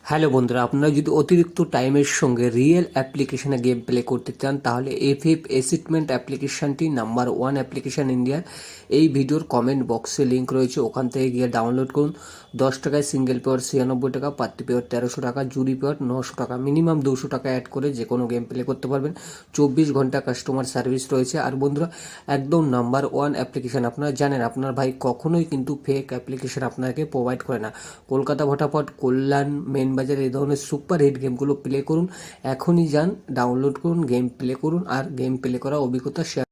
Hello বন্ধুরা, আপনারা যদি অতিরিক্ত টাইমের সঙ্গে রিয়েল অ্যাপ্লিকেশনে গেম প্লে করতে চান তাহলে এফএফ এসিটমেন্ট অ্যাপ্লিকেশনটি নাম্বার ওয়ান অ্যাপ্লিকেশন ইন্ডিয়ার। এই ভিডিওর কমেন্ট বক্সে লিঙ্ক রয়েছে, ওখান থেকে গিয়ে ডাউনলোড করুন। 10 টাকায় সিঙ্গেল পেয়ার 96 টাকা, পার্টি পেয়ার 1300 টাকা, জুরি পেয়ার 900 টাকা, মিনিমাম 200 টাকা অ্যাড করে যে কোনো গেম প্লে করতে পারবেন। 24 ঘন্টা কাস্টমার সার্ভিস রয়েছে। আর বন্ধুরা, একদম নাম্বার ওয়ান অ্যাপ্লিকেশন। আপনারা জানেন আপনার ভাই কখনোই কিন্তু ফেক অ্যাপ্লিকেশন আপনাকে প্রোভাইড করে না। কলকাতা ফটাফট, কল্যাণ, মেন বাজার, এই ধরনের সুপার হিট গেমগুলো প্লে করুন। এখনই যান, ডাউনলোড করুন, গেম প্লে করুন আর গেম প্লে করা অভিজ্ঞতা শেয়ার।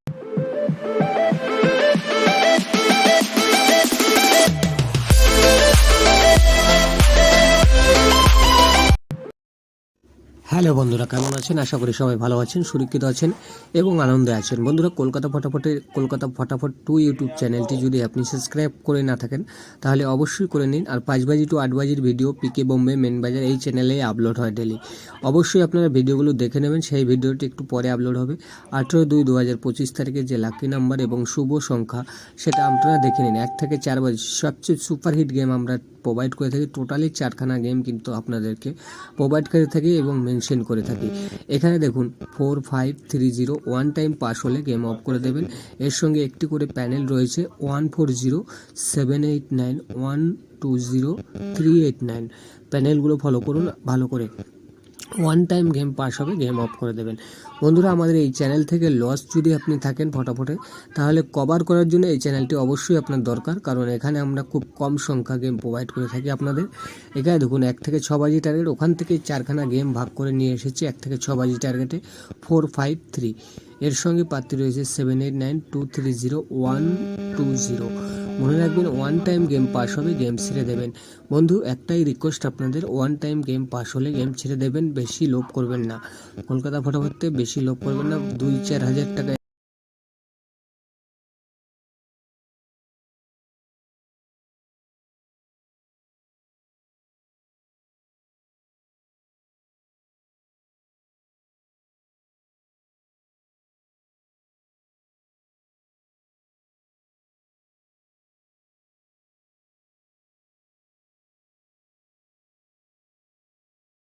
হ্যালো বন্ধুরা, কেমন আছেন? আশা করি সবাই ভালো আছেন, সুরক্ষিত আছেন এবং আনন্দে আছেন। বন্ধুরা, কলকাতা ফটাফট 2 ইউটিউব চ্যানেলটি যদি আপনি সাবস্ক্রাইব করে না থাকেন তাহলে অবশ্যই করে নিন। আর 5 টু 8 ভিডিও পিকে বোম্বে মেন বাজার এই চ্যানেলে আপলোড হয় ডেলি। অবশ্যই আপনারা ভিডিওগুলো দেখে নেবেন। সেই ভিডিওটি একটু পরে আপলোড হবে। 18/2/2025 তারিখে যে লাকি নাম্বার এবং শুভ সংখ্যা সেটা আপনারা দেখে নিন। 1 থেকে 4 বাজে সবচেয়ে সুপারহিট গেম আমরা প্রোভাইড করে থাকি। টোটালি 4খানা গেম কিন্তু আপনাদেরকে প্রোভাইড করে থাকি এবং মেনশন করে থাকি। এখানে দেখুন 4530 ওয়ান টাইম পাস হলে গেম অফ করে দেবেন। এর সঙ্গে একটি করে প্যানেল রয়েছে 140789120389। প্যানেলগুলো ফলো করুন ভালো করে। ওয়ান টাইম গেম পাস হবে, গেম অফ করে দেবেন। বন্ধুরা, আমাদের এই চ্যানেল থেকে লস যদি আপনি থাকেন ফটাফটে, তাহলে কভার করার জন্য এই চ্যানেলটি অবশ্যই আপনার দরকার, কারণ এখানে আমরা খুব কম সংখ্যা গেম প্রোভাইড করে থাকি আপনাদের। এখানে দেখুন 1 থেকে 6 বাজি টার্গেট, ওখান থেকে 4খানা গেম ভাগ করে নিয়ে এসেছি 1 থেকে 6 বাজি টার্গেটে 453। এর সঙ্গে প্রার্থী রয়েছে 7892300120। মনে রাখবেন, ওয়ান টাইম গেম পাস হবে, গেম ছেড়ে দেবেন। বন্ধু, একটাই রিকোয়েস্ট আপনাদের, ওয়ান টাইম গেম পাস হলে গেম ছেড়ে দেবেন, বেশি লোভ করবেন না। কলকাতা ফটাফটতে বেশি লোভ করবেন না। 2-4 হাজার টাকা